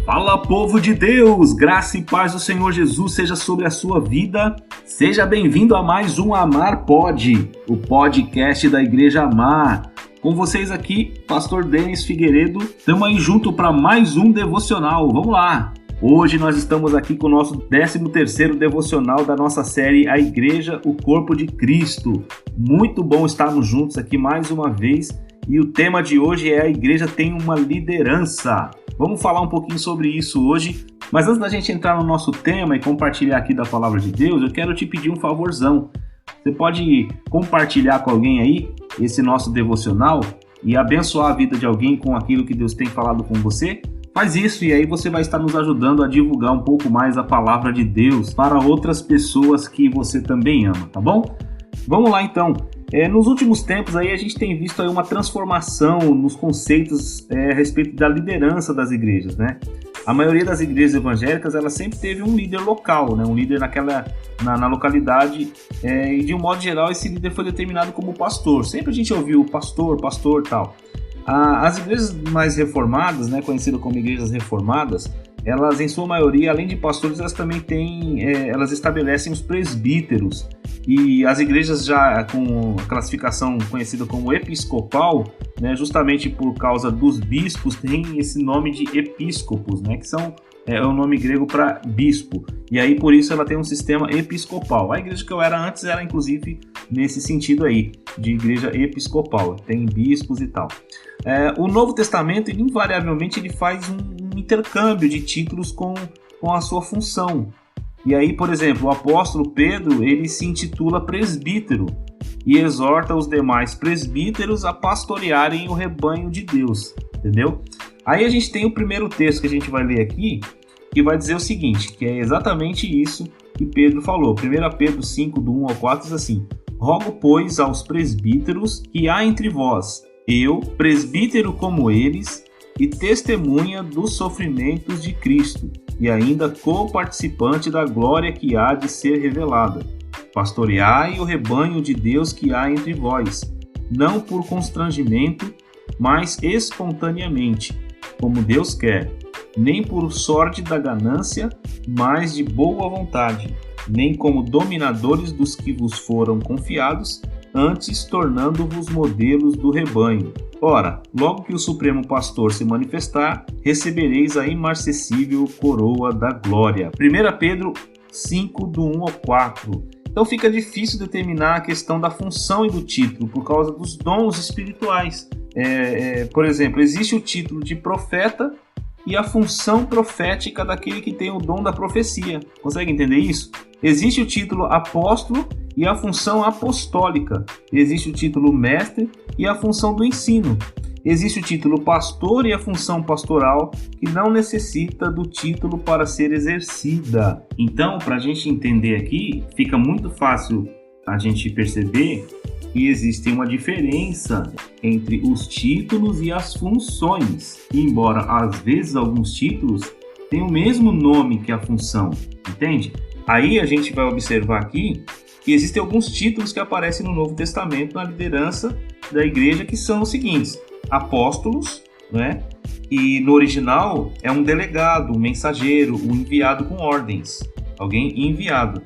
Fala, povo de Deus, graça e paz do Senhor Jesus seja sobre a sua vida. Seja bem-vindo a mais um Amar Pod, o podcast da Igreja Amar. Com vocês aqui, Pastor Denis Figueiredo, estamos aí junto para mais um devocional. Vamos lá! Hoje nós estamos aqui com o nosso 13º devocional da nossa série A Igreja, o Corpo de Cristo. Muito bom estarmos juntos aqui mais uma vez e o tema de hoje é A Igreja tem uma liderança. Vamos falar um pouquinho sobre isso hoje, mas antes da gente entrar no nosso tema e compartilhar aqui da Palavra de Deus, eu quero te pedir um favorzão. Você pode compartilhar com alguém aí esse nosso devocional e abençoar a vida de alguém com aquilo que Deus tem falado com você? Faz isso e aí você vai estar nos ajudando a divulgar um pouco mais a Palavra de Deus para outras pessoas que você também ama, tá bom? Vamos lá então. Nos últimos tempos aí a gente tem visto aí uma transformação nos conceitos a respeito da liderança das igrejas, né? A maioria das igrejas evangélicas ela sempre teve um líder local, né? Um líder na localidade e de um modo geral esse líder foi determinado como pastor. Sempre a gente ouviu pastor e tal. As igrejas mais reformadas, né, conhecidas como igrejas reformadas, elas em sua maioria, além de pastores, elas também têm, elas estabelecem os presbíteros. E as igrejas já com a classificação conhecida como episcopal, né, justamente por causa dos bispos, tem esse nome de episcopos, né, que é o nome grego para bispo. E aí por isso ela tem um sistema episcopal. A igreja que eu era antes era inclusive nesse sentido aí, de igreja episcopal, tem bispos e tal. O Novo Testamento, ele, invariavelmente, ele faz um intercâmbio de títulos com a sua função. E aí, por exemplo, o apóstolo Pedro, ele se intitula presbítero e exorta os demais presbíteros a pastorearem o rebanho de Deus, entendeu? Aí a gente tem o primeiro texto que a gente vai ler aqui, que vai dizer o seguinte, que é exatamente isso que Pedro falou. 1 Pedro 5, do 1 ao 4, diz assim: Rogo, pois, aos presbíteros que há entre vós, eu, presbítero como eles, e testemunha dos sofrimentos de Cristo, e ainda co-participante da glória que há de ser revelada. Pastoreai o rebanho de Deus que há entre vós, não por constrangimento, mas espontaneamente, como Deus quer, nem por sorte da ganância, mas de boa vontade, nem como dominadores dos que vos foram confiados, antes tornando-vos modelos do rebanho. Ora, logo que o Supremo Pastor se manifestar, recebereis a imarcessível coroa da glória. 1 Pedro 5, do 1 ao 4. Então fica difícil determinar a questão da função e do título, por causa dos dons espirituais. Por exemplo, existe o título de profeta e a função profética daquele que tem o dom da profecia. Consegue entender isso? Existe o título apóstolo e a função apostólica. Existe o título mestre e a função do ensino. Existe o título pastor e a função pastoral, que não necessita do título para ser exercida. Então, para a gente entender aqui, fica muito fácil a gente perceber que existe uma diferença entre os títulos e as funções. Embora, às vezes, alguns títulos tenham o mesmo nome que a função, entende? Aí a gente vai observar aqui que existem alguns títulos que aparecem no Novo Testamento na liderança da igreja, que são os seguintes: apóstolos, né? E no original é um delegado, um mensageiro, um enviado com ordens, alguém enviado.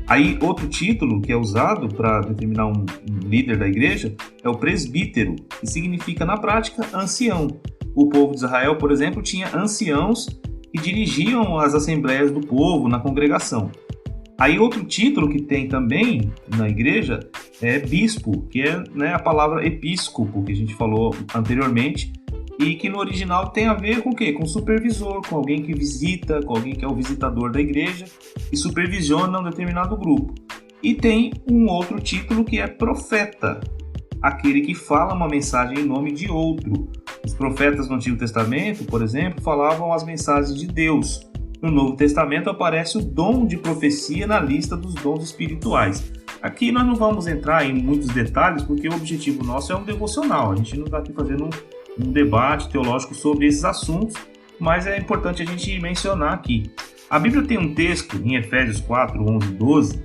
Aí outro título que é usado para determinar um líder da igreja é o presbítero, que significa na prática ancião. O povo de Israel, por exemplo, tinha anciãos que dirigiam as assembleias do povo na congregação. Aí outro título que tem também na igreja é bispo, que é, né, a palavra episcopo, que a gente falou anteriormente, e que no original tem a ver com o quê? Com supervisor, com alguém que visita, com alguém que é o visitador da igreja e supervisiona um determinado grupo. E tem um outro título que é profeta, aquele que fala uma mensagem em nome de outro. Os profetas no Antigo Testamento, por exemplo, falavam as mensagens de Deus. No Novo Testamento aparece o dom de profecia na lista dos dons espirituais. Aqui nós não vamos entrar em muitos detalhes, porque o objetivo nosso é um devocional. A gente não está aqui fazendo um debate teológico sobre esses assuntos, mas é importante a gente mencionar aqui. A Bíblia tem um texto em Efésios 4, 11 e 12,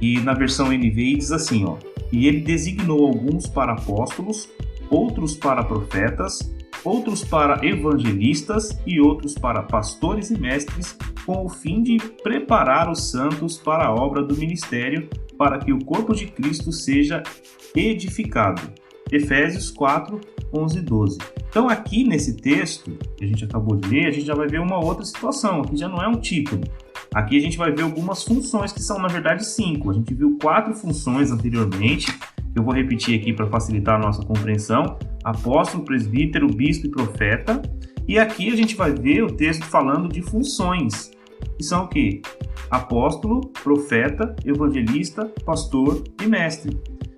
e na versão NVI diz assim, ó: E ele designou alguns para apóstolos, outros para profetas, outros para evangelistas e outros para pastores e mestres, com o fim de preparar os santos para a obra do ministério, para que o corpo de Cristo seja edificado. Efésios 4, 11 e 12. Então aqui nesse texto que a gente acabou de ler, a gente já vai ver uma outra situação, aqui já não é um título. Aqui a gente vai ver algumas funções que são na verdade 5. A gente viu 4 funções anteriormente, que eu vou repetir aqui para facilitar a nossa compreensão: apóstolo, presbítero, bispo e profeta. E aqui a gente vai ver o texto falando de funções, que são o quê? Apóstolo, profeta, evangelista, pastor e mestre.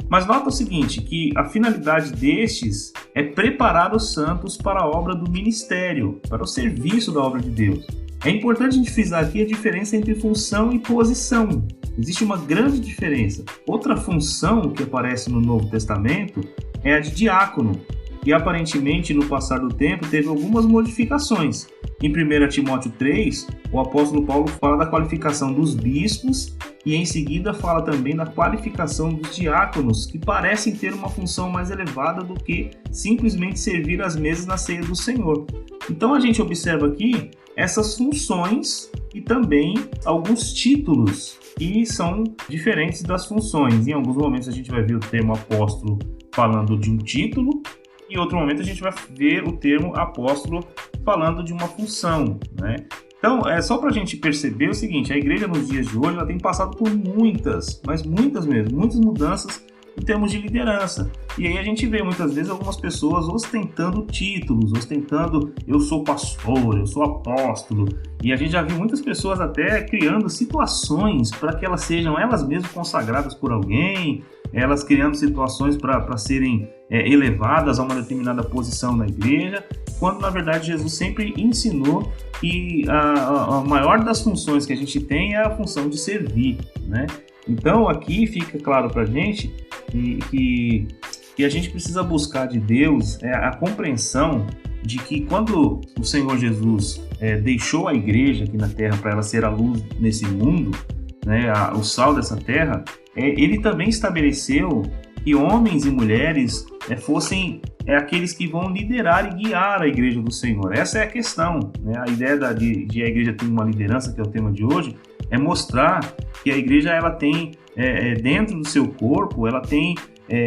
Mas nota o seguinte, que a finalidade destes é preparar os santos para a obra do ministério, para o serviço da obra de Deus. É importante a gente frisar aqui a diferença entre função e posição. Existe uma grande diferença. Outra função que aparece no Novo Testamento é a de diácono, que aparentemente no passar do tempo teve algumas modificações. Em 1 Timóteo 3, o apóstolo Paulo fala da qualificação dos bispos e em seguida fala também da qualificação dos diáconos, que parecem ter uma função mais elevada do que simplesmente servir às mesas na ceia do Senhor. Então a gente observa aqui essas funções e também alguns títulos que são diferentes das funções. Em alguns momentos a gente vai ver o termo apóstolo falando de um título, e em outro momento a gente vai ver o termo apóstolo falando de uma função, né? Então, é só para a gente perceber o seguinte: a igreja nos dias de hoje ela tem passado por muitas, mas muitas mesmo, muitas mudanças em termos de liderança. E aí a gente vê muitas vezes algumas pessoas ostentando títulos, ostentando eu sou pastor, eu sou apóstolo. E a gente já viu muitas pessoas até criando situações para que elas sejam elas mesmas consagradas por alguém, elas criando situações para serem elevadas a uma determinada posição na igreja, quando na verdade Jesus sempre ensinou que a maior das funções que a gente tem é a função de servir, né? Então aqui fica claro para a gente que a gente precisa buscar de Deus a compreensão de que quando o Senhor Jesus deixou a igreja aqui na terra para ela ser a luz nesse mundo, né, o sal dessa terra, ele também estabeleceu que homens e mulheres fossem aqueles que vão liderar e guiar a igreja do Senhor. Essa é a questão, né? A ideia de a igreja ter uma liderança, que é o tema de hoje, é mostrar que a igreja ela tem dentro do seu corpo, ela tem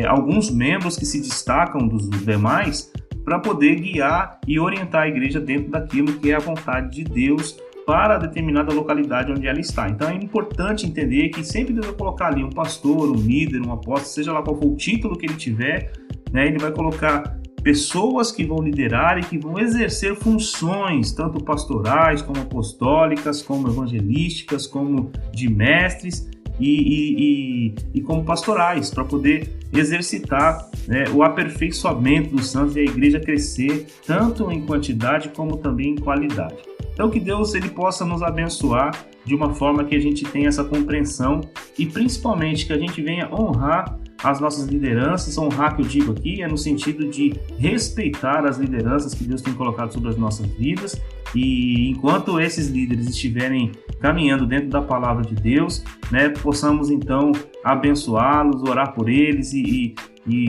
alguns membros que se destacam dos demais para poder guiar e orientar a igreja dentro daquilo que é a vontade de Deus para determinada localidade onde ela está. Então é importante entender que sempre Deus vai colocar ali um pastor, um líder, um apóstolo, seja lá qual for o título que ele tiver, né, ele vai colocar pessoas que vão liderar e que vão exercer funções, tanto pastorais, como apostólicas, como evangelísticas, como de mestres e como pastorais, para poder exercitar, né, o aperfeiçoamento dos santos e a igreja crescer tanto em quantidade como também em qualidade. Então que Deus ele possa nos abençoar de uma forma que a gente tenha essa compreensão e principalmente que a gente venha honrar as nossas lideranças. Honrar, que eu digo aqui, é no sentido de respeitar as lideranças que Deus tem colocado sobre as nossas vidas, e enquanto esses líderes estiverem caminhando dentro da palavra de Deus, né, possamos então abençoá-los, orar por eles e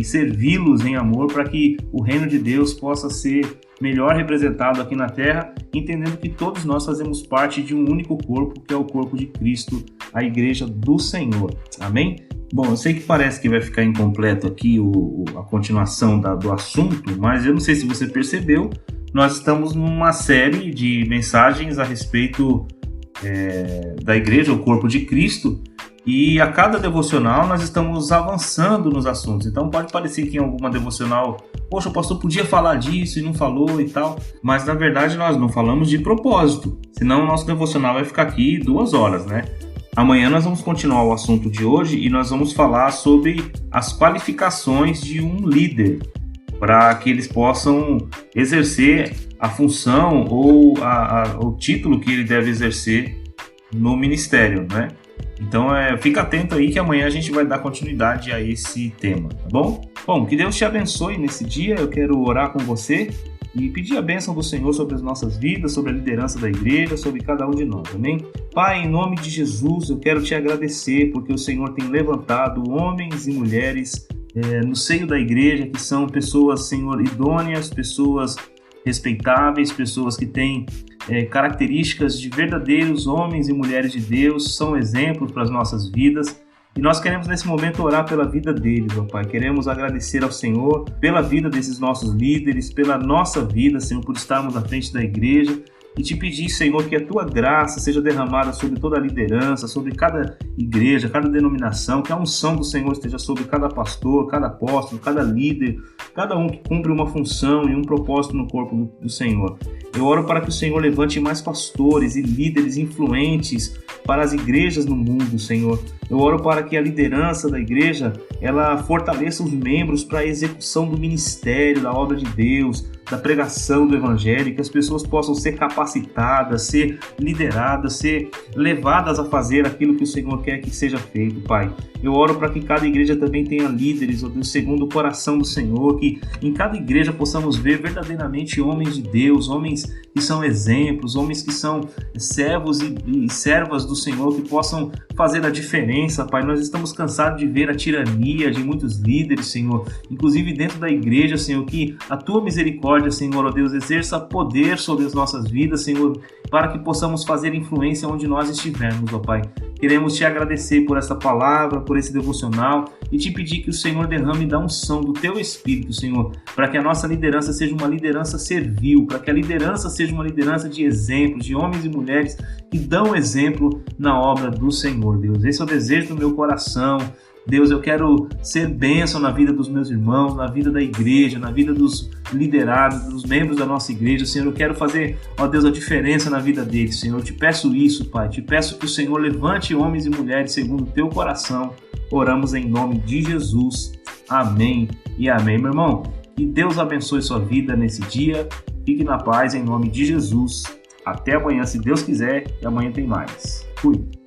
servi-los em amor para que o reino de Deus possa ser melhor representado aqui na terra, entendendo que todos nós fazemos parte de um único corpo, que é o corpo de Cristo, a igreja do Senhor. Amém? Bom, eu sei que parece que vai ficar incompleto aqui a continuação do assunto, mas eu não sei se você percebeu, nós estamos numa série de mensagens a respeito da igreja, o corpo de Cristo, e a cada devocional nós estamos avançando nos assuntos. Então pode parecer que em alguma devocional, poxa, o pastor podia falar disso e não falou e tal, mas na verdade nós não falamos de propósito, senão o nosso devocional vai ficar aqui 2 horas, né? Amanhã nós vamos continuar o assunto de hoje e nós vamos falar sobre as qualificações de um líder, para que eles possam exercer a função ou o título que ele deve exercer no ministério, né? Então fica atento aí que amanhã a gente vai dar continuidade a esse tema, tá bom? Bom, que Deus te abençoe nesse dia. Eu quero orar com você e pedir a bênção do Senhor sobre as nossas vidas, sobre a liderança da igreja, sobre cada um de nós, amém? Pai, em nome de Jesus, eu quero te agradecer porque o Senhor tem levantado homens e mulheres no seio da igreja que são pessoas, Senhor, idôneas, pessoas respeitáveis, pessoas que têm características de verdadeiros homens e mulheres de Deus, são exemplos para as nossas vidas. E nós queremos nesse momento orar pela vida deles, ó Pai. Queremos agradecer ao Senhor pela vida desses nossos líderes, pela nossa vida, Senhor, por estarmos à frente da igreja. E te pedir, Senhor, que a Tua graça seja derramada sobre toda a liderança, sobre cada igreja, cada denominação, que a unção do Senhor esteja sobre cada pastor, cada apóstolo, cada líder, cada um que cumpre uma função e um propósito no corpo do Senhor. Eu oro para que o Senhor levante mais pastores e líderes influentes para as igrejas no mundo, Senhor. Eu oro para que a liderança da igreja, ela fortaleça os membros para a execução do ministério, da obra de Deus, da pregação do evangelho, que as pessoas possam ser capacitadas, ser lideradas, ser levadas a fazer aquilo que o Senhor quer que seja feito, Pai. Eu oro para que cada igreja também tenha líderes, ó Deus, segundo o coração do Senhor, que em cada igreja possamos ver verdadeiramente homens de Deus, homens que são exemplos, homens que são servos e servas do Senhor, que possam fazer a diferença, Pai. Nós estamos cansados de ver a tirania de muitos líderes, Senhor, inclusive dentro da igreja, Senhor, que a Tua misericórdia, Senhor, ó Deus, exerça poder sobre as nossas vidas, Senhor, para que possamos fazer influência onde nós estivermos, ó Pai. Queremos Te agradecer por essa palavra, por esse devocional e Te pedir que o Senhor derrame da unção do Teu Espírito, Senhor, para que a nossa liderança seja uma liderança servil, para que a liderança seja uma liderança de exemplo, de homens e mulheres que dão exemplo na obra do Senhor, Deus. Esse é o desejo do meu coração. Deus, eu quero ser bênção na vida dos meus irmãos, na vida da igreja, na vida dos liderados, dos membros da nossa igreja. Senhor, eu quero fazer, ó Deus, a diferença na vida deles. Senhor, eu te peço isso, Pai. Te peço que o Senhor levante homens e mulheres segundo o teu coração. Oramos em nome de Jesus. Amém e amém. Meu irmão, que Deus abençoe sua vida nesse dia. Fique na paz em nome de Jesus. Até amanhã, se Deus quiser, e amanhã tem mais. Fui.